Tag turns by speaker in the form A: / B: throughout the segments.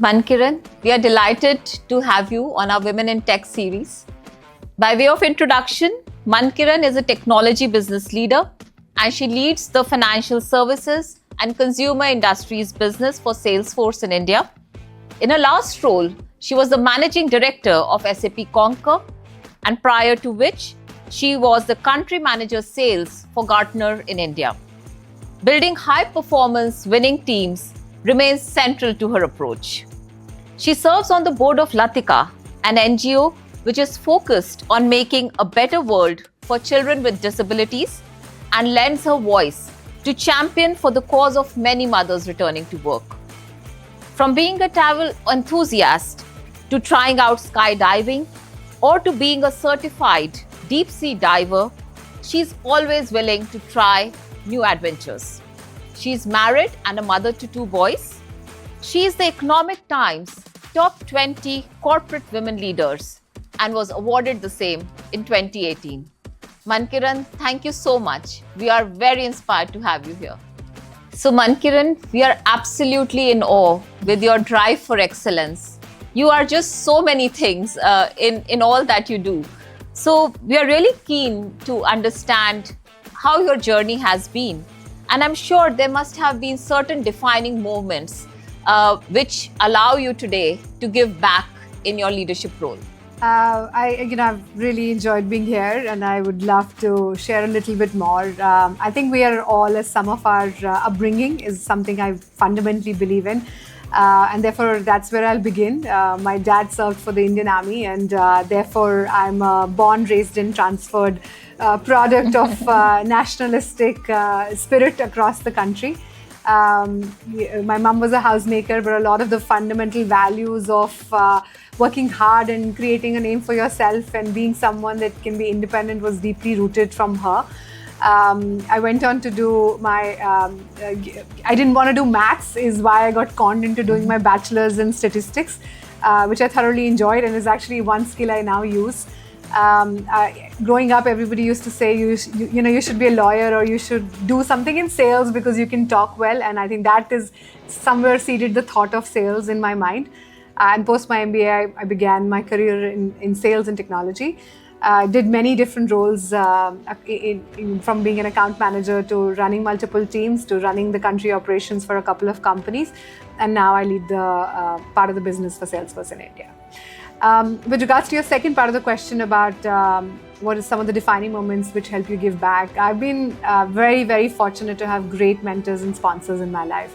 A: Mankiran, we are delighted to have you on our Women in Tech series. By way of introduction, Mankiran is a technology business leader and she leads the financial services and consumer industries business for Salesforce in India. In her last role, she was the managing director of SAP Concur, and prior to which, she was the country manager sales for Gartner in India. Building high-performance winning teams remains central to her approach. She serves on the board of Latika, an NGO which is focused on making a better world for children with disabilities, and lends her voice to champion for the cause of many mothers returning to work. From being a travel enthusiast to trying out skydiving or to being a certified deep sea diver, she's always willing to try new adventures. She's married and a mother to 2 boys. She is the Economic Times Top 20 Corporate Women Leaders and was awarded the same in 2018. Mankiran, thank you so much. We are very inspired to have you here. So Mankiran, we are absolutely in awe with your drive for excellence. You are just so many things in all that you do. So we are really keen to understand how your journey has been. And I'm sure there must have been certain defining moments which allow you today to give back in your leadership role.
B: I've really enjoyed being here, and I would love to share a little bit more. I think we are all, as some of our upbringing is something I fundamentally believe in. And therefore, that's where I'll begin. My dad served for the Indian Army, and therefore, I'm a born, raised, and transferred product of nationalistic spirit across the country. My mom was a housemaker, but a lot of the fundamental values of working hard and creating a name for yourself and being someone that can be independent was deeply rooted from her. I went on to do my, I didn't want to do maths, is why I got conned into doing my bachelor's in statistics, which I thoroughly enjoyed and is actually one skill I now use. Growing up, everybody used to say you should be a lawyer or you should do something in sales because you can talk well, and I think that is somewhere seeded the thought of sales in my mind. And post my MBA, I began my career in sales and technology. Did many different roles from being an account manager to running multiple teams to running the country operations for a couple of companies, and now I lead the part of the business for Salesforce in India. With regards to your second part of the question about what is some of the defining moments which help you give back, I've been very, very fortunate to have great mentors and sponsors in my life.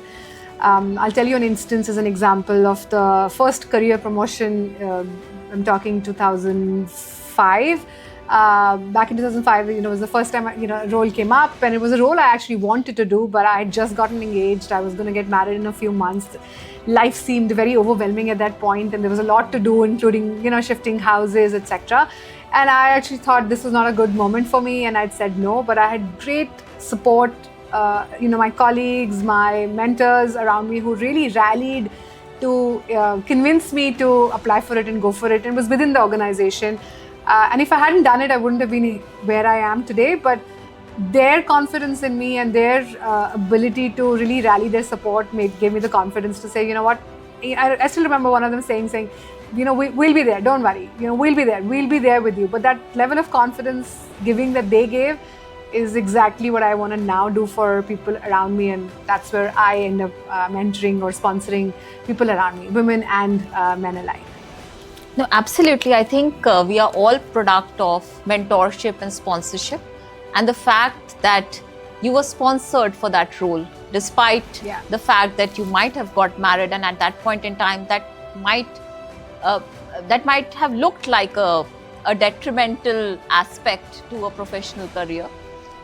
B: I'll tell you an instance as an example of the first career promotion. I'm talking 2005. Back in 2005, it was the first time a role came up, and it was a role I actually wanted to do, but I had just gotten engaged. I was going to get married in a few months. Life seemed very overwhelming at that point, and there was a lot to do, including shifting houses, etc. And I actually thought this was not a good moment for me, and I'd said no. But I had great support, my colleagues, my mentors around me who really rallied to convince me to apply for it and go for it. And it was within the organization. And if I hadn't done it, I wouldn't have been where I am today. But their confidence in me and their ability to really rally their support gave me the confidence to say, you know what, I still remember one of them saying, we'll be there, don't worry, we'll be there with you. But that level of confidence giving that they gave is exactly what I want to now do for people around me, and that's where I end up mentoring or sponsoring people around me, women and men alike.
A: No, absolutely. I think we are all product of mentorship and sponsorship, and the fact that you were sponsored for that role, despite the fact that you might have got married, and at that point in time, that might have looked like a detrimental aspect to a professional career.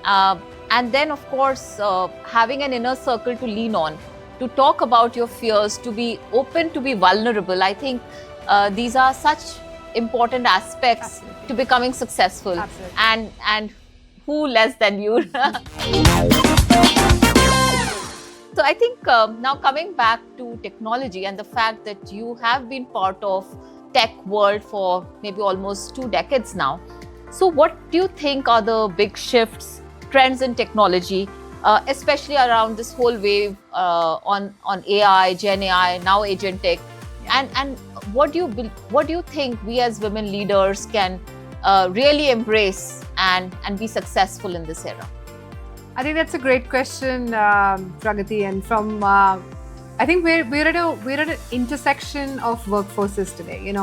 A: And then, of course, having an inner circle to lean on, to talk about your fears, to be open, to be vulnerable. I think these are such important aspects to becoming successful.
B: Absolutely.
A: And who less than you? So I think now coming back to technology and the fact that you have been part of tech world for maybe almost 2 decades now. So what do you think are the big shifts, trends in technology, especially around this whole wave on AI, Gen AI, now agentic? And what do you think we as women leaders can really embrace and be successful in this era?
B: I think that's a great question, Pragati. And from I think we're at an intersection of workforces today.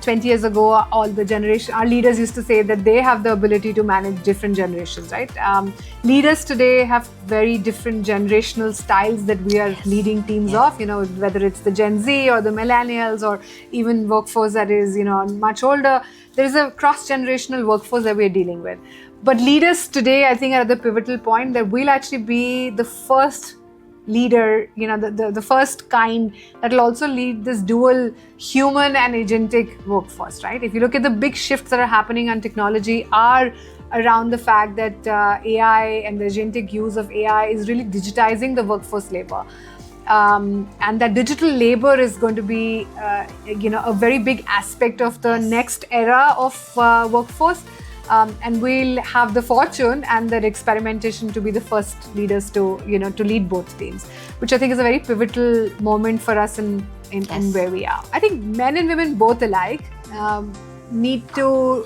B: 20 years ago, our leaders used to say that they have the ability to manage different generations, right? Leaders today have very different generational styles that we are leading teams of. Whether it's the Gen Z or the millennials or even workforce that is much older. There is a cross-generational workforce that we're dealing with. But leaders today, I think, are at the pivotal point that we'll actually be the first leader, the first kind that will also lead this dual human and agentic workforce, right? If you look at the big shifts that are happening on technology are around the fact that AI and the agentic use of AI is really digitizing the workforce labor. And that digital labor is going to be, a very big aspect of the next era of workforce. And we'll have the fortune and that experimentation to be the first leaders to lead both teams, which I think is a very pivotal moment for us in where we are. I think men and women both alike need to.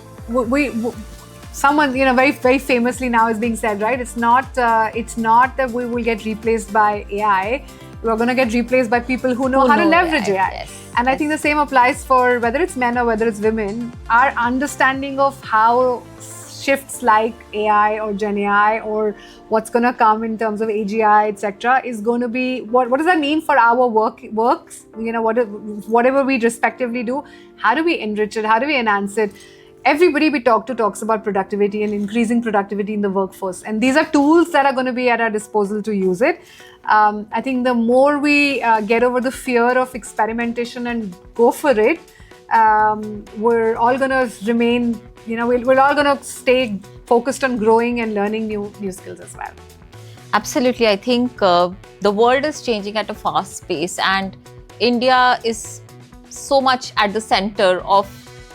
B: Someone very very famously now is being said, right? It's not that we will get replaced by AI. We're going to get replaced by people who know how to leverage AI.
A: Yes.
B: And I think the same applies for whether it's men or whether it's women. Our understanding of how shifts like AI or Gen AI or what's going to come in terms of AGI, etc., is going to be what does that mean for our works? Whatever we respectively do, how do we enrich it? How do we enhance it? Everybody we talk to talks about productivity and increasing productivity in the workforce. And these are tools that are going to be at our disposal to use it. I think the more we get over the fear of experimentation and go for it, we're all going to remain, we're all going to stay focused on growing and learning new skills as well.
A: Absolutely. I think the world is changing at a fast pace, and India is so much at the center of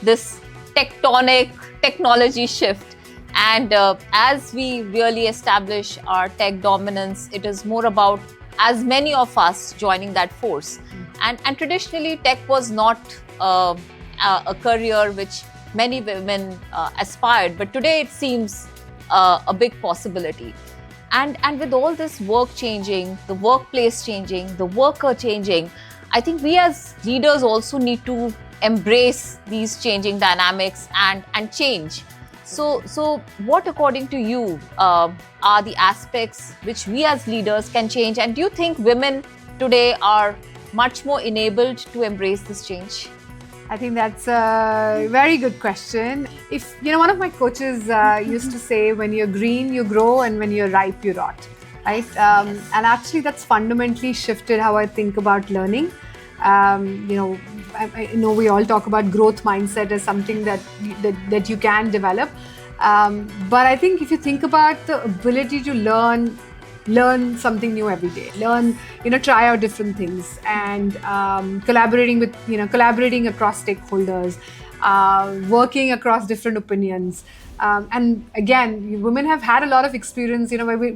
A: this tectonic technology shift. And as we really establish our tech dominance, it is more about as many of us joining that force. And traditionally, tech was not a career which many women aspired, but today it seems a big possibility. And with all this work changing, the workplace changing, the worker changing, I think we as leaders also need to embrace these changing dynamics and change. So what, according to you, are the aspects which we as leaders can change? And do you think women today are much more enabled to embrace this change?
B: I think that's a very good question. If one of my coaches used to say, when you're green, you grow, and when you're ripe, you rot, right? And actually, that's fundamentally shifted how I think about learning. I know we all talk about growth mindset as something that you can develop. But I think if you think about the ability to learn something new every day, try out different things, and collaborating across stakeholders, working across different opinions. And again, women have had a lot of experience, where we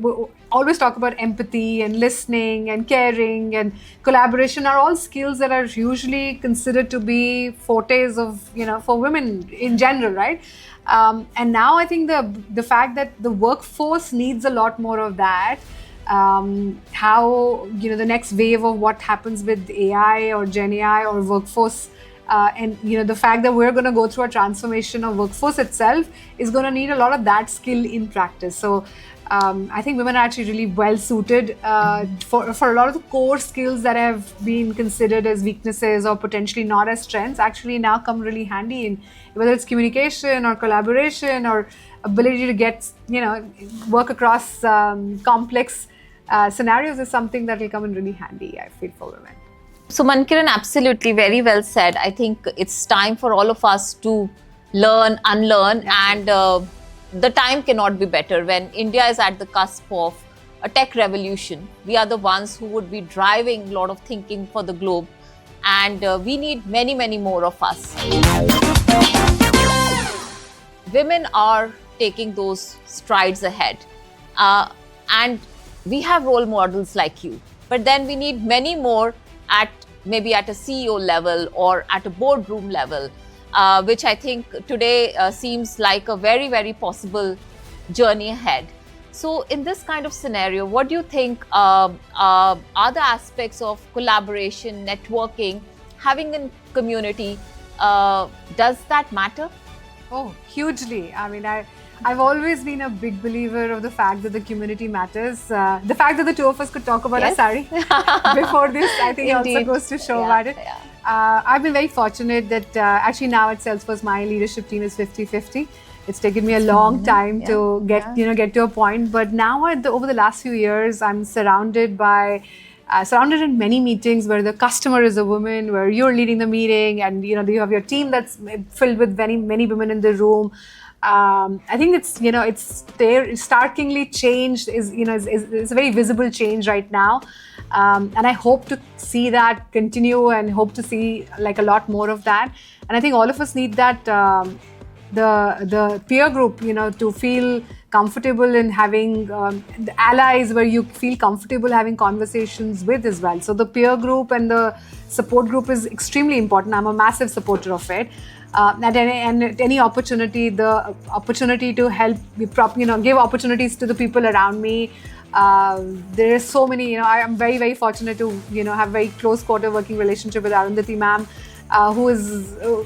B: always talk about empathy and listening and caring and collaboration are all skills that are usually considered to be fortes of, for women in general, right? And now I think the fact that the workforce needs a lot more of that, how, the next wave of what happens with AI or Gen AI or workforce, and the fact that we're going to go through a transformation of workforce itself is going to need a lot of that skill in practice. So I think women are actually really well suited for a lot of the core skills that have been considered as weaknesses or potentially not as strengths actually now come really handy in whether it's communication or collaboration or ability to get, work across complex scenarios is something that will come in really handy, I feel, for women.
A: So Mankiran, absolutely, very well said. I think it's time for all of us to learn, unlearn, and the time cannot be better when India is at the cusp of a tech revolution. We are the ones who would be driving a lot of thinking for the globe, and we need many, many more of us. Women are taking those strides ahead, and we have role models like you, but then we need many more at maybe at a CEO level or at a boardroom level, which I think today seems like a very, very possible journey ahead. So in this kind of scenario, what do you think are the aspects of collaboration, networking, having a community? Does that matter?
B: Oh, hugely. I mean, I've always been a big believer of the fact that the community matters. The fact that the two of us could talk about
A: Yes.
B: our sari before this, I think also
A: Indeed.
B: goes to show
A: Yeah,
B: about it.
A: yeah.
B: I've been very fortunate that actually now at Salesforce, my leadership team is 50-50. It's taken me a long time to get to a point, but now over the last few years, I'm surrounded in many meetings where the customer is a woman, where you're leading the meeting, and you have your team that's filled with many women in the room. I think it's there. Starkly changed is a very visible change right now, and I hope to see that continue and hope to see like a lot more of that. And I think all of us need that. The peer group, to feel comfortable in having the allies where you feel comfortable having conversations with as well. So the peer group and the support group is extremely important. I'm a massive supporter of it. At any opportunity, the opportunity to help, give opportunities to the people around me. There are so many, I am very, very fortunate to, have very close quarter working relationship with Arundhati ma'am.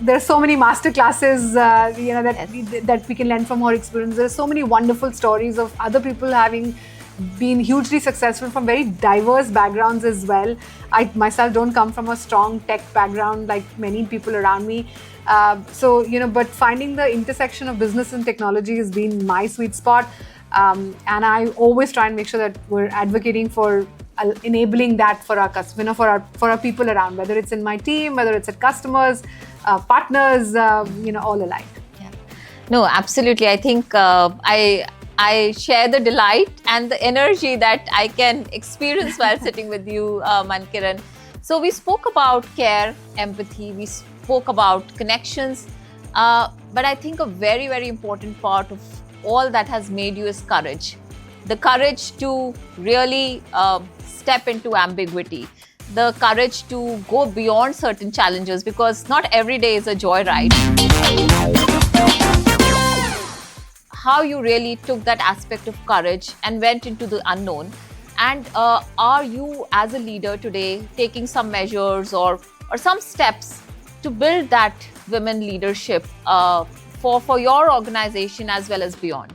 B: There are so many master classes, that we can learn from her experience. There are so many wonderful stories of other people having been hugely successful from very diverse backgrounds as well. I myself don't come from a strong tech background like many people around me. But finding the intersection of business and technology has been my sweet spot. And I always try and make sure that we're advocating for enabling that for our customers, for our people around, whether it's in my team, whether it's at customers, partners, all alike.
A: Yeah. No, absolutely. I think I share the delight and the energy that I can experience while sitting with you, Mankiran. So we spoke about care, empathy, we spoke about connections, but I think a very, very important part of all that has made you is courage. The courage to really step into ambiguity, the courage to go beyond certain challenges, because not every day is a joyride. How you really took that aspect of courage and went into the unknown. And are you as a leader today taking some measures or some steps to build that women leadership for your organization as well as beyond?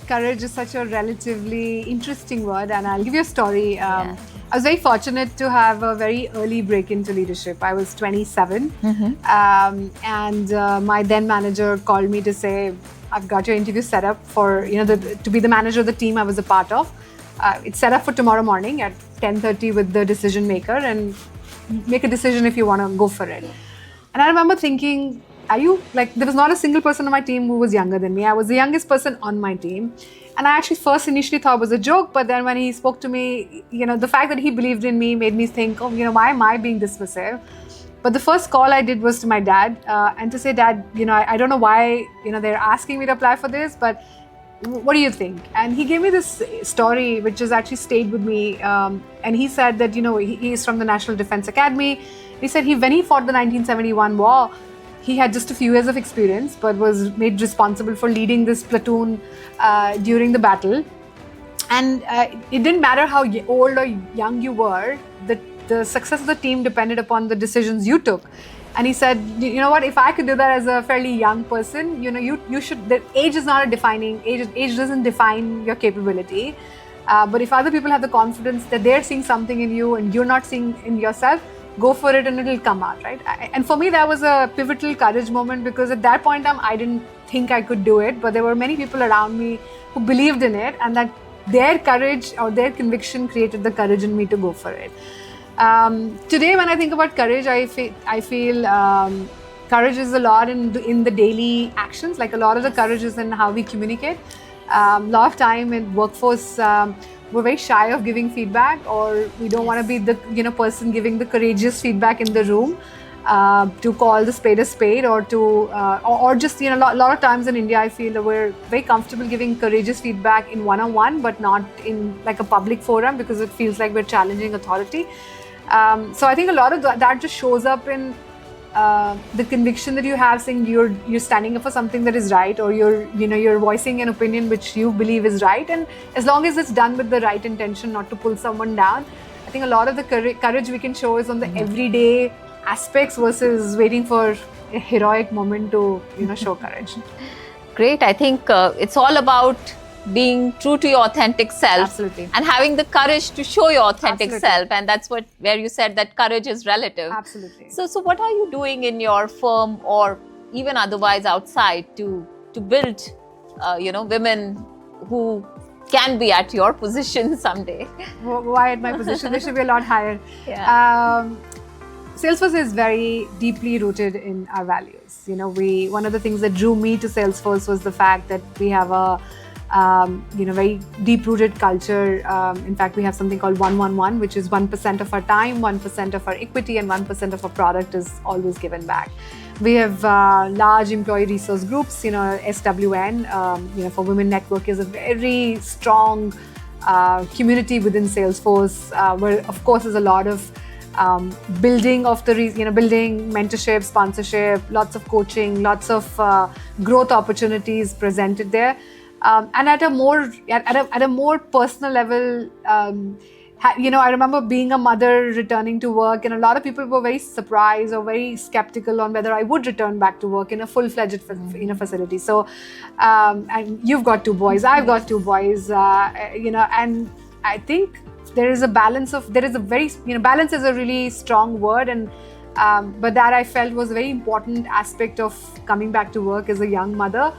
B: Courage is such a relatively interesting word, and I'll give you a story. I was very fortunate to have a very early break into leadership. I was 27, and my then manager called me to say, "I've got your interview set up for to be the manager of the team I was a part of. It's set up for tomorrow morning at 10:30 with the decision maker, and make a decision if you want to go for it." And I remember thinking, there was not a single person on my team who was younger than me. I was the youngest person on my team. And I actually initially thought it was a joke, but then when he spoke to me, the fact that he believed in me made me think, why am I being dismissive? But the first call I did was to my dad, and to say, Dad, I don't know why, they're asking me to apply for this, but what do you think? And he gave me this story, which has actually stayed with me. And he said that, he is from the National Defense Academy. He said when he fought the 1971 war, he had just a few years of experience, but was made responsible for leading this platoon during the battle. And it didn't matter how old or young you were, the success of the team depended upon the decisions you took. And he said, you know what, if I could do that as a fairly young person, you should, the age is not a defining, age doesn't define your capability. But if other people have the confidence that they're seeing something in you and you're not seeing in yourself, go for it and it'll come out, right? And for me, that was a pivotal courage moment, because at that point in time, I didn't think I could do it, but there were many people around me who believed in it, and that their courage or their conviction created the courage in me to go for it. Today, when I think about courage, I feel courage is a lot in the daily actions. Like a lot of the courage is in how we communicate. A lot of time in workforce, we're very shy of giving feedback, or we don't want to be the person giving the courageous feedback in the room, to call the spade a spade, or to or just a lot of times in India, I feel that we're very comfortable giving courageous feedback in one-on-one, but not in like a public forum, because it feels like we're challenging authority. So I think a lot of that just shows up in the conviction that you have, saying you're standing up for something that is right, or you're voicing an opinion which you believe is right, and as long as it's done with the right intention, not to pull someone down. I think a lot of the courage we can show is on the everyday aspects versus waiting for a heroic moment to show courage.
A: Great. I think it's all about being true to your authentic self.
B: Absolutely.
A: And having the courage to show your authentic
B: Absolutely.
A: self. And that's where you said that courage is relative.
B: Absolutely.
A: So what are you doing in your firm or even otherwise outside to build, women who can be at your position someday?
B: Why at my position? They should be a lot higher.
A: Yeah.
B: Salesforce is very deeply rooted in our values. One of the things that drew me to Salesforce was the fact that we have a very deep-rooted culture. In fact, we have something called 1-1-1, which is 1% of our time, 1% of our equity, and 1% of our product is always given back. We have large employee resource groups. SWN, for Women Network is a very strong community within Salesforce, where of course there's a lot of building of the building mentorship, sponsorship, lots of coaching, lots of growth opportunities presented there. And at a more personal level, I remember being a mother returning to work, and a lot of people were very surprised or very skeptical on whether I would return back to work in a full-fledged facility. So, and you've got 2 boys, I've got 2 boys, and I think there is a balance balance is a really strong word, and but that I felt was a very important aspect of coming back to work as a young mother.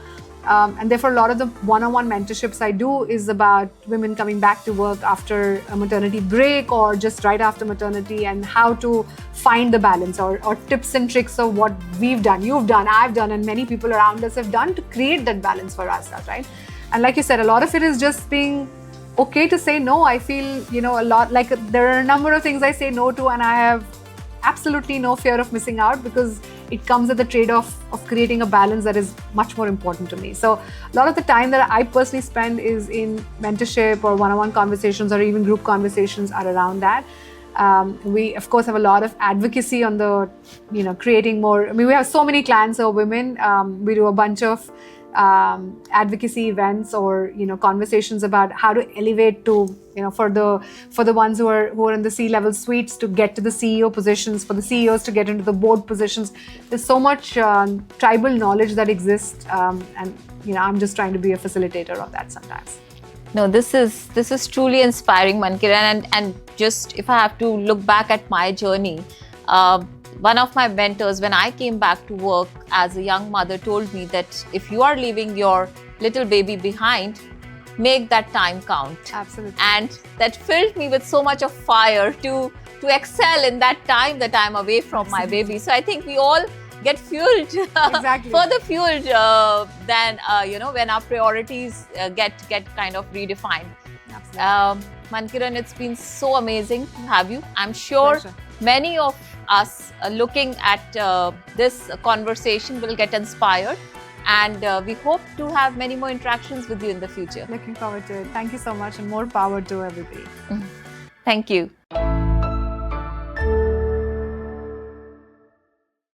B: And therefore, a lot of the one-on-one mentorships I do is about women coming back to work after a maternity break or just right after maternity, and how to find the balance, or tips and tricks of what we've done, you've done, I've done, and many people around us have done to create that balance for ourselves, right? And like you said, a lot of it is just being okay to say no. I feel, a lot like there are a number of things I say no to, and I have absolutely no fear of missing out, because it comes at the trade-off of creating a balance that is much more important to me. So a lot of the time that I personally spend is in mentorship or one-on-one conversations, or even group conversations are around that. We of course have a lot of advocacy on the, creating more. I mean, we have so many clients who are women. We do a bunch of advocacy events or conversations about how to elevate to for the ones who are in the C-level suites to get to the CEO positions, for the CEOs to get into the board positions. There's so much tribal knowledge that exists, and I'm just trying to be a facilitator of that sometimes.
A: No, this is truly inspiring, Mankiran, and just if I have to look back at my journey, one of my mentors, when I came back to work as a young mother, told me that if you are leaving your little baby behind, make that time count.
B: Absolutely.
A: And that filled me with so much of fire to excel in that time that I'm away from my baby. So I think we all get fueled,
B: exactly.
A: further fueled than when our priorities get kind of redefined.
B: Absolutely.
A: Mankiran, it's been so amazing to have you. I'm sure
B: Pleasure.
A: Many of us looking at this conversation will get inspired, and we hope to have many more interactions with you in the future.
B: Looking forward to it. Thank you so much, and more power to everybody.
A: Thank you.